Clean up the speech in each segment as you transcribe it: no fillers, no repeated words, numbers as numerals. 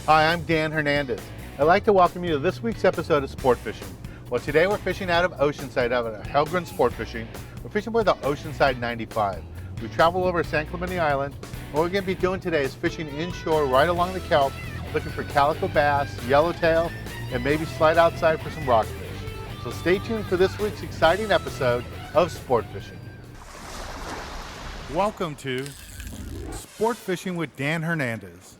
Hi, I'm Dan Hernandez. I'd like to welcome you to this week's episode of Sport Fishing. Well, today we're fishing out of Oceanside, out of Helgren Sport Fishing. We're fishing with the Oceanside 95. We travel over San Clemente Island. What we're going to be doing today is fishing inshore right along the kelp, looking for calico bass, yellowtail, and maybe slide outside for some rockfish. So stay tuned for this week's exciting episode of Sport Fishing. Welcome to Sport Fishing with Dan Hernandez.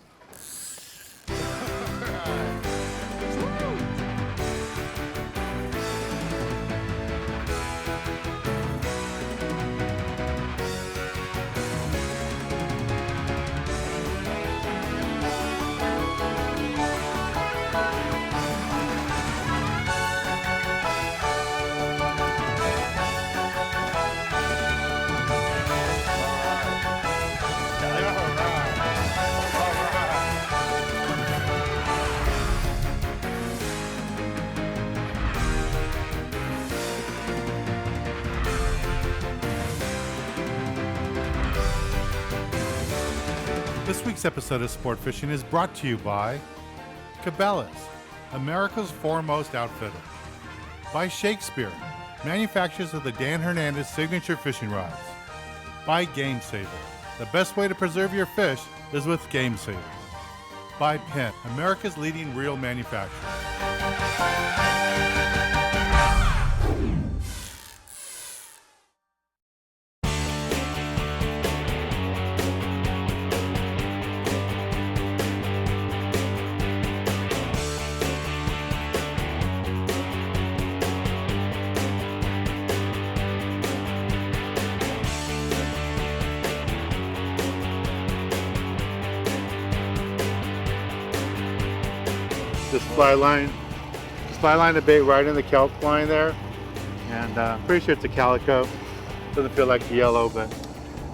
This week's episode of Sport Fishing is brought to you by Cabela's, America's foremost outfitter. By Shakespeare, manufacturers of the Dan Hernandez signature fishing rods. By Game Saver, the best way to preserve your fish is with Game Saver. By Penn, America's leading reel manufacturer. This fly line of bait right in the kelp line there, and I'm pretty sure it's a calico. Doesn't feel like yellow, but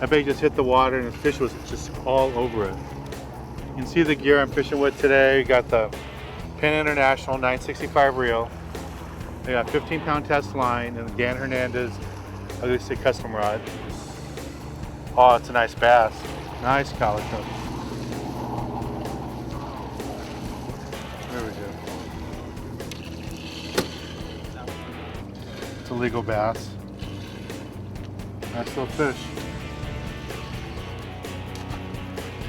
that bait just hit the water and the fish was just all over it. You can see the gear I'm fishing with today. Got the Penn International 965 reel. I got 15-pound test line and the Dan Hernandez Ugly Stick custom rod. Oh, it's a nice bass. Nice calico. It's a legal bass. Nice little fish.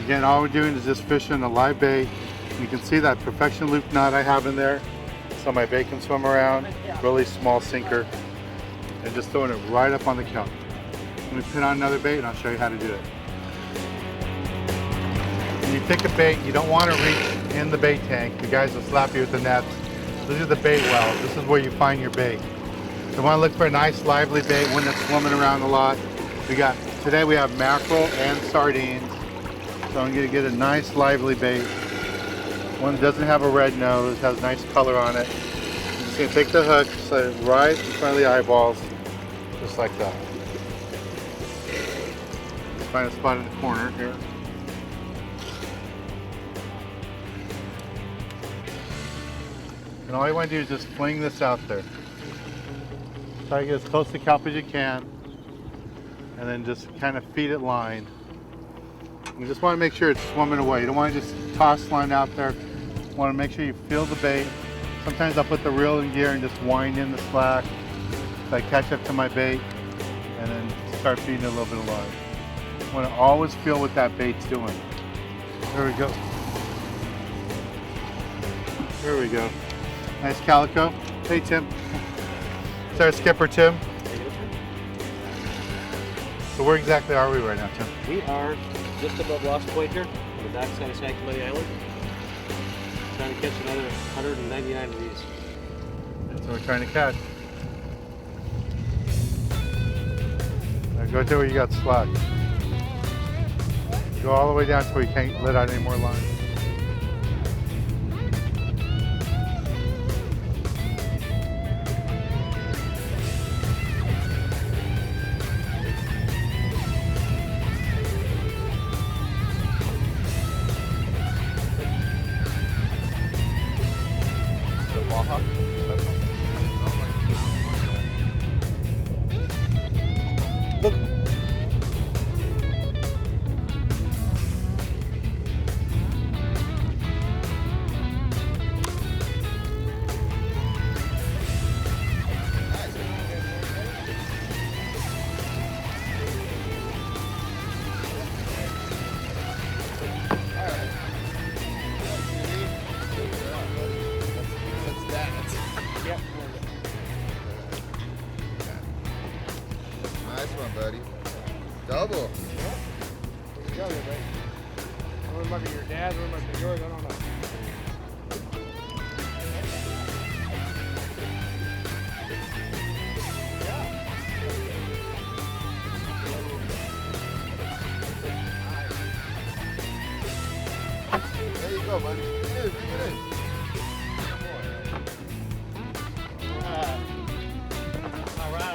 Again, all we're doing is just fishing a live bait. You can see that perfection loop knot I have in there, so my bait can swim around. Really small sinker, and just throwing it right up on the kelp. Let me pin on another bait and I'll show you how to do it. When you pick a bait, you don't want to reach in the bait tank. The guys will slap you with the nets. These are the bait wells. This is where you find your bait. So I want to look for a nice lively bait, one that's swimming around a lot. Today we have mackerel and sardines. So I'm going to get a nice lively bait. One that doesn't have a red nose, has nice color on it. I'm just going to take the hook, slide it right in front of the eyeballs, just like that. Let's find a spot in the corner here. And all you want to do is just fling this out there. Try to get as close to kelp as you can, and then just kind of feed it line. You just want to make sure it's swimming away. You don't want to just toss line out there. You want to make sure you feel the bait. Sometimes I'll put the reel in gear and just wind in the slack so I catch up to my bait, and then start feeding it a little bit of line. You want to always feel what that bait's doing. There we go. There we go. Nice calico. Hey, Tim. It's our skipper, Tim. So where exactly are we right now, Tim? We are just above Lost Point here, on the backside of San Clemente Island. Trying to catch another 199 of these. That's what we're trying to catch. Now go to where you got slack. Go all the way down to where you can't let out any more line. Baja. Look. One might be your dad's, one might be yours, I don't know. There you go, buddy. Get in. All right.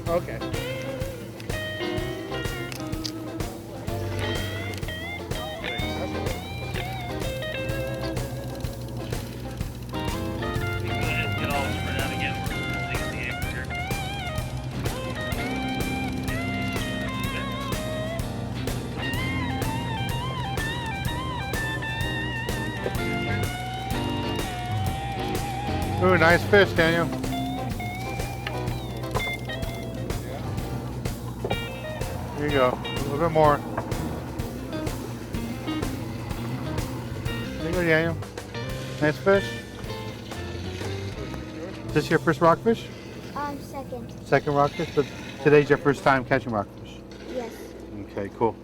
Okay. Get all spread out again. Take the anchor here. Ooh, nice fish, Daniel. There you go. A little bit more. There you go, Daniel. Nice fish. Is this your first rockfish? Second. Second rockfish, but today's your first time catching rockfish. Yes. Okay, cool.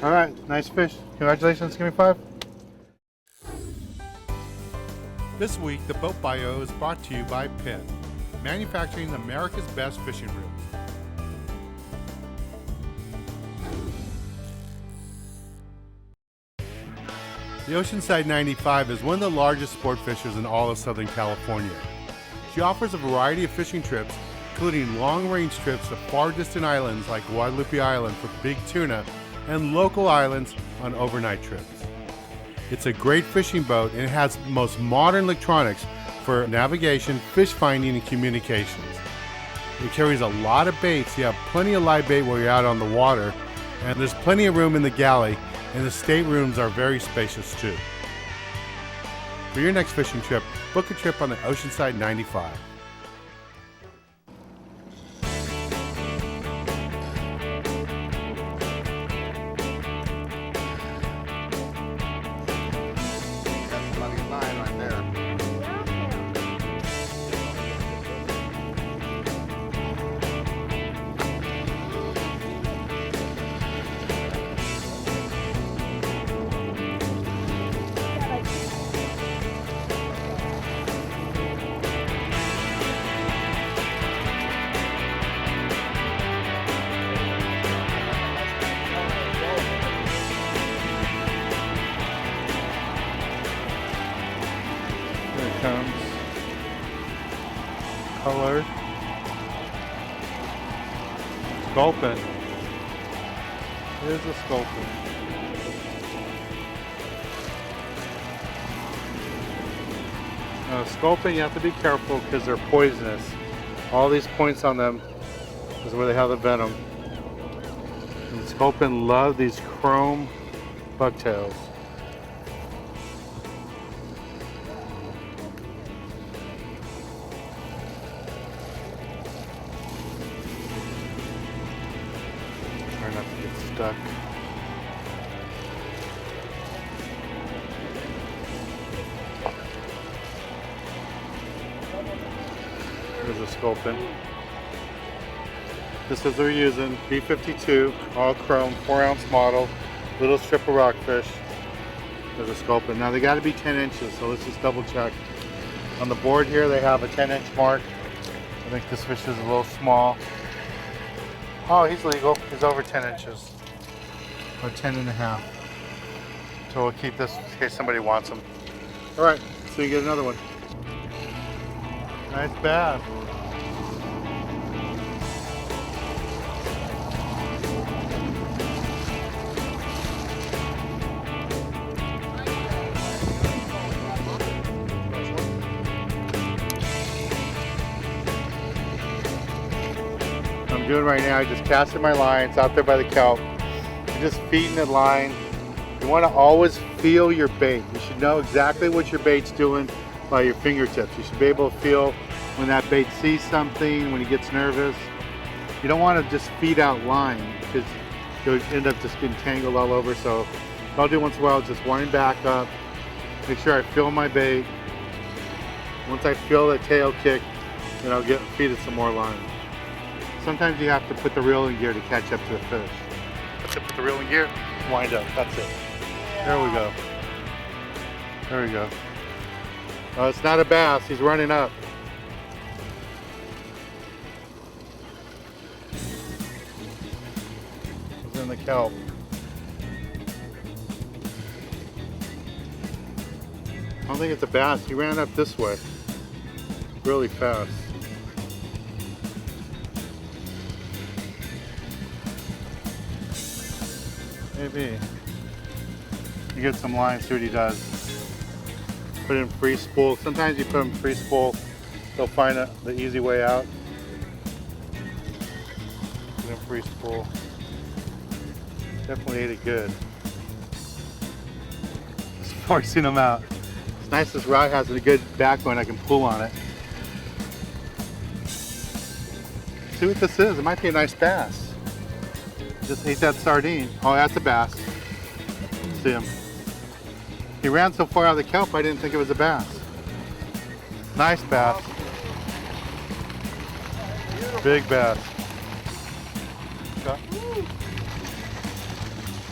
All right, nice fish. Congratulations, give me 5. This week, the Boat Bio is brought to you by Penn, manufacturing America's best fishing reels. The Oceanside 95 is one of the largest sport fishers in all of Southern California. She offers a variety of fishing trips, including long-range trips to far distant islands like Guadalupe Island for big tuna and local islands on overnight trips. It's a great fishing boat and it has the most modern electronics for navigation, fish finding, and communications. It carries a lot of baits. You have plenty of live bait while you're out on the water, and there's plenty of room in the galley, and the staterooms are very spacious too. For your next fishing trip, book a trip on the Oceanside 95. That's somebody's line right there. Here it comes. Colored. Sculpin. Here's a sculpin. Now, sculpin, you have to be careful because they're poisonous. All these points on them is where they have the venom. And sculpin love these chrome bucktails. Try not to get stuck. Here's a sculpin. This is what we're using, B52, all chrome, 4-ounce model, little strip of rockfish. There's a sculpin. Now they got to be 10 inches, so let's just double check. On the board here they have a 10-inch mark. I think this fish is a little small. Oh, he's legal. He's over 10 inches. Or 10 and a half. So we'll keep this in case somebody wants them. All right, so you get another one. Nice bass. I'm doing right now, I just casted my lines out there by the kelp. I'm just feeding the line. You want to always feel your bait. You should know exactly what your bait's doing by your fingertips. You should be able to feel when that bait sees something, when he gets nervous. You don't want to just feed out line because you'll end up just getting tangled all over. So what I'll do once in a while is just wind back up, make sure I fill my bait. Once I feel the tail kick, then I'll feed it some more line. Sometimes you have to put the reel in gear to catch up to the fish. Put the reel in gear, wind up, that's it. There we go. There we go. Oh, it's not a bass, he's running up. He's in the kelp. I don't think it's a bass, he ran up this way really fast. Maybe. You get some line, see what he does. Put in free spool. Sometimes you put him free spool, they'll find the easy way out. Put in free spool. Definitely ate it good. Just forcing him out. It's nice this rod has a good backbone, I can pull on it. See what this is, it might be a nice bass. Just ate that sardine. Oh, that's a bass. See him. He ran so far out of the kelp, I didn't think it was a bass. Nice bass. Big bass.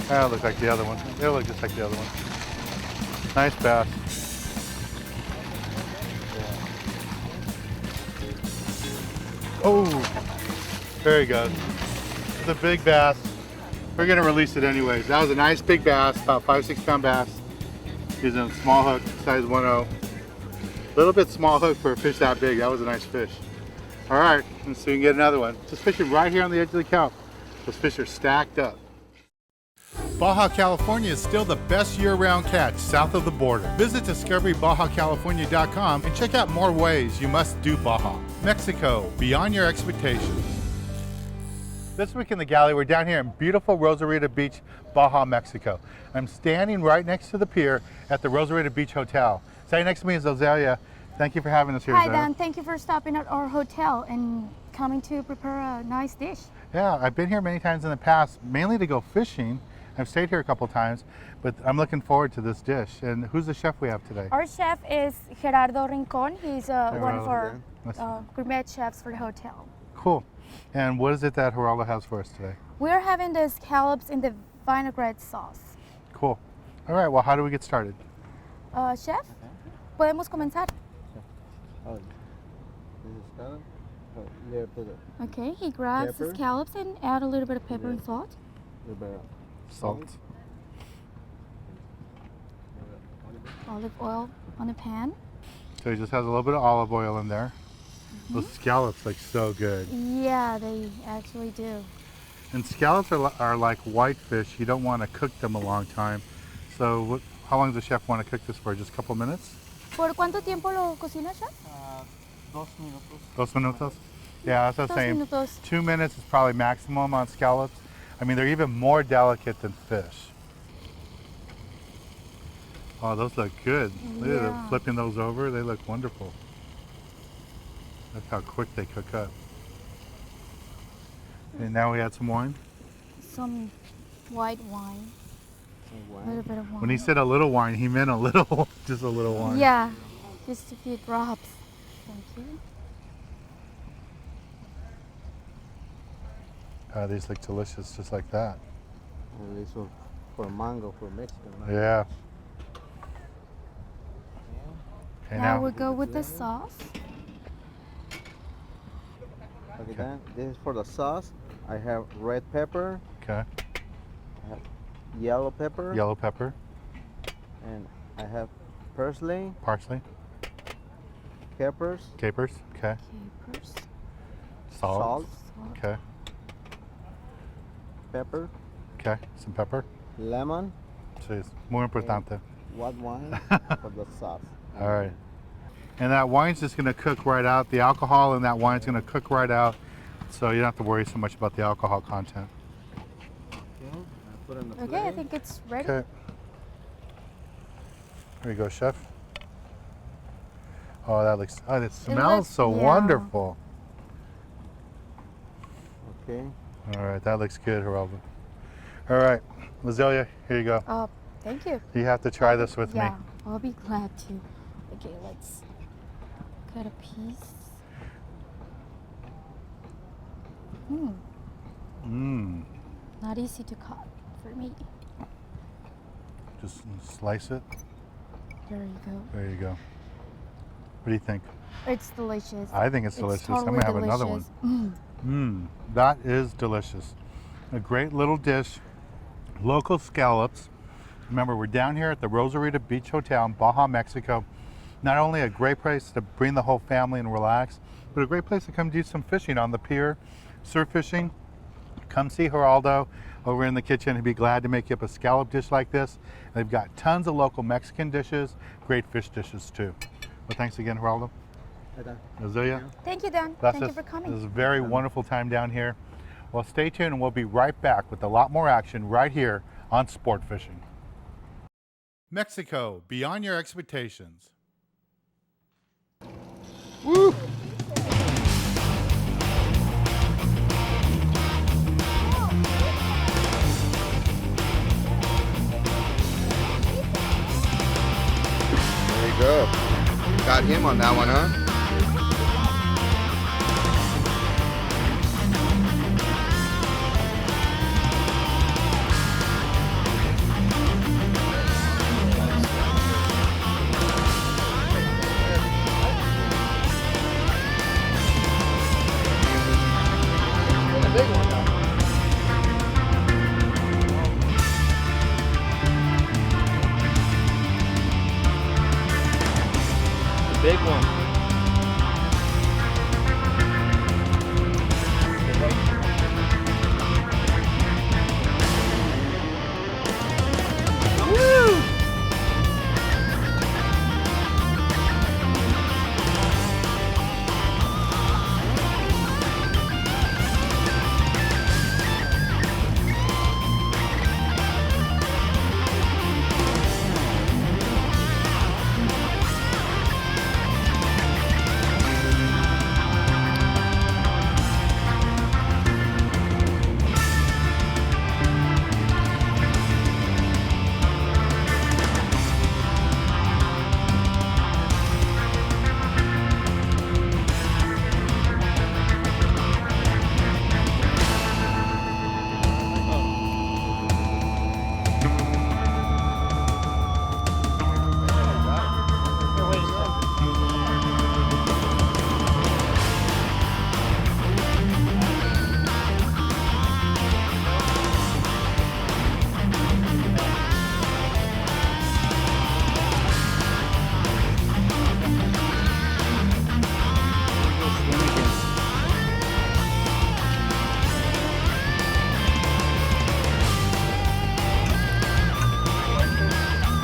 That looks like the other one. They look just like the other one. Nice bass. Oh, there he goes. It's a big bass. We're gonna release it anyways. That was a nice big bass, about 5-6 pound bass. Using a small hook, size 1/0. A little bit small hook for a fish that big. That was a nice fish. All right, let's see if we can get another one. Just fishing right here on the edge of the kelp. Those fish are stacked up. Baja, California is still the best year-round catch south of the border. Visit discoverybajaCalifornia.com and check out more ways you must do Baja. Mexico, beyond your expectations. This week in the galley, we're down here in beautiful Rosarito Beach, Baja, Mexico. I'm standing right next to the pier at the Rosarito Beach Hotel. Sitting next to me is Ozelia. Thank you for having us here, Hi, Ozelia. Dan. Thank you for stopping at our hotel and coming to prepare a nice dish. Yeah, I've been here many times in the past, mainly to go fishing. I've stayed here a couple times, but I'm looking forward to this dish. And who's the chef we have today? Our chef is Gerardo Rincon. He's one of our Gerardo. gourmet chefs for the hotel. Cool. And what is it that Geraldo has for us today? We're having the scallops in the vinaigrette sauce. Cool. All right, well, how do we get started? Chef, podemos comenzar. Oh, this is scallop. Oh, there, put it. Okay, he grabs the Pepper. scallops and add a little bit of pepper and salt. A little bit of Salt. Olive oil on the pan. So he just has a little bit of olive oil in there. Those scallops look so good. Yeah, they actually do. And scallops are like white fish. You don't want to cook them a long time. So how long does the chef want to cook this for? Just a couple minutes? ¿Por cuánto tiempo lo cocina, chef? 2 minutos. 2 minutos? Yeah, that's the same. 2 minutos. 2 minutes is probably maximum on scallops. I mean, they're even more delicate than fish. Oh, those look good. Look at them flipping those over. They look wonderful. Look how quick they cook up. And now we add some wine. Some white wine. A little bit of wine. When he said a little wine, he meant a little, just a little wine. Yeah, just a few drops. Thank you. These look delicious, just like that. And this one for mango for Mexican. Right? Yeah. Okay, Now we'll go with the sauce. Okay, then this is for the sauce. I have red pepper, Okay. I have yellow pepper, Yellow pepper, and I have parsley, parsley, capers, capers. Okay. Capers. Salt. salt, Okay. pepper, Okay. Some pepper. lemon, So it's muy importante. white wine for the sauce. All right. And that wine's just going to cook right out. The alcohol in that wine's going to cook right out. So you don't have to worry so much about the alcohol content. Okay, I put in the Okay, I plate. think it's ready. Okay. Here you go, chef. Oh, that looks, oh, it smells looks- so yeah. wonderful. Okay. All right, that looks good, Geraldo. All right, Lazelia, here you go. Oh, thank you. You have to try this with me. Yeah, I'll be glad to. Okay, let's cut a piece. Mmm. Not easy to cut for me. Just slice it. There you go. There you go. What do you think? It's delicious. I think it's delicious. Totally I'm gonna have another one. delicious. That is delicious. A great little dish. Local scallops. Remember, we're down here at the Rosarita Beach Hotel in Baja, Mexico. Not only a great place to bring the whole family and relax, but a great place to come do some fishing on the pier, surf fishing. Come see Geraldo over in the kitchen. He'd be glad to make you up a scallop dish like this. They've got tons of local Mexican dishes, great fish dishes too. Well, thanks again, Geraldo. Azelia. Thank you, Dan. That's Thank you for This coming. is a very wonderful time down here. Well, stay tuned and we'll be right back with a lot more action right here on Sport Fishing. Mexico, beyond your expectations. Woo! There you go. Got him on that one, huh? Big one.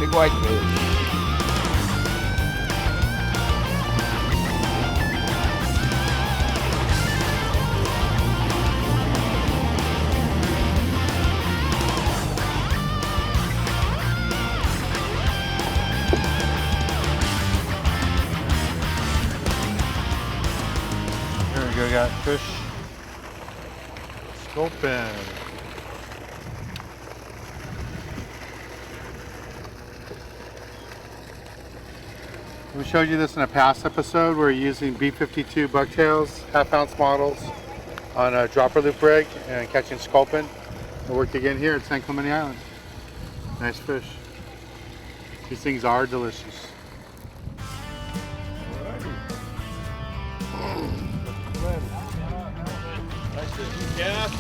Big white fish. Here we go, we got fish. Scoping. We showed you this in a past episode. We're using B52 bucktails, half-ounce models on a dropper loop rig and catching sculpin. We'll work again here at San Clemente Island. Nice fish. These things are delicious. Yeah.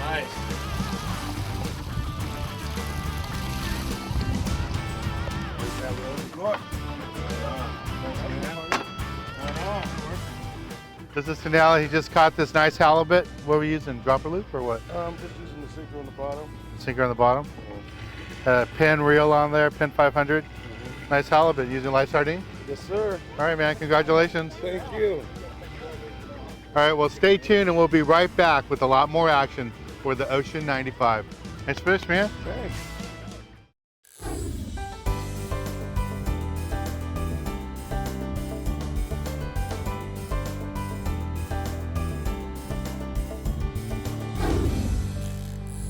Nice. This is Finale. He just caught this nice halibut. What were we using? Dropper loop or what? Just using the sinker on the bottom. Sinker on the bottom. Pin reel on there, pin 500. Nice halibut using live sardine. Yes, sir. All right, man. Congratulations. Thank you. All right, well, stay tuned and we'll be right back with a lot more action for the Ocean 95. Nice fish, man. Thanks.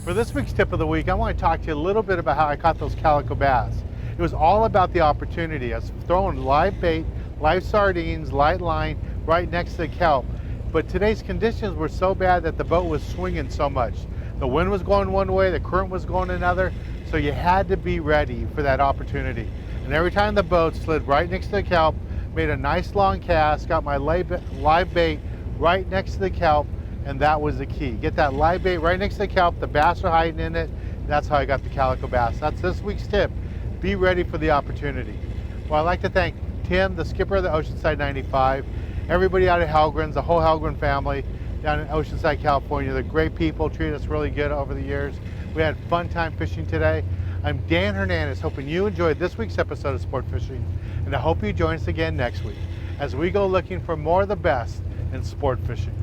For this week's tip of the week, I want to talk to you a little bit about how I caught those calico bass. It was all about the opportunity. I was throwing live bait, live sardines, light line right next to the kelp. But today's conditions were so bad that the boat was swinging so much. The wind was going one way, the current was going another, so you had to be ready for that opportunity. And every time the boat slid right next to the kelp, made a nice long cast, got my live bait right next to the kelp, and that was the key. Get that live bait right next to the kelp, the bass are hiding in it. That's how I got the calico bass. That's this week's tip. Be ready for the opportunity. Well, I'd like to thank Tim, the skipper of the Oceanside 95, everybody out of Helgren's, the whole Helgren family down in Oceanside, California. They're great people, treated us really good over the years. We had fun time fishing today. I'm Dan Hernandez, hoping you enjoyed this week's episode of Sport Fishing, and I hope you join us again next week as we go looking for more of the best in sport fishing.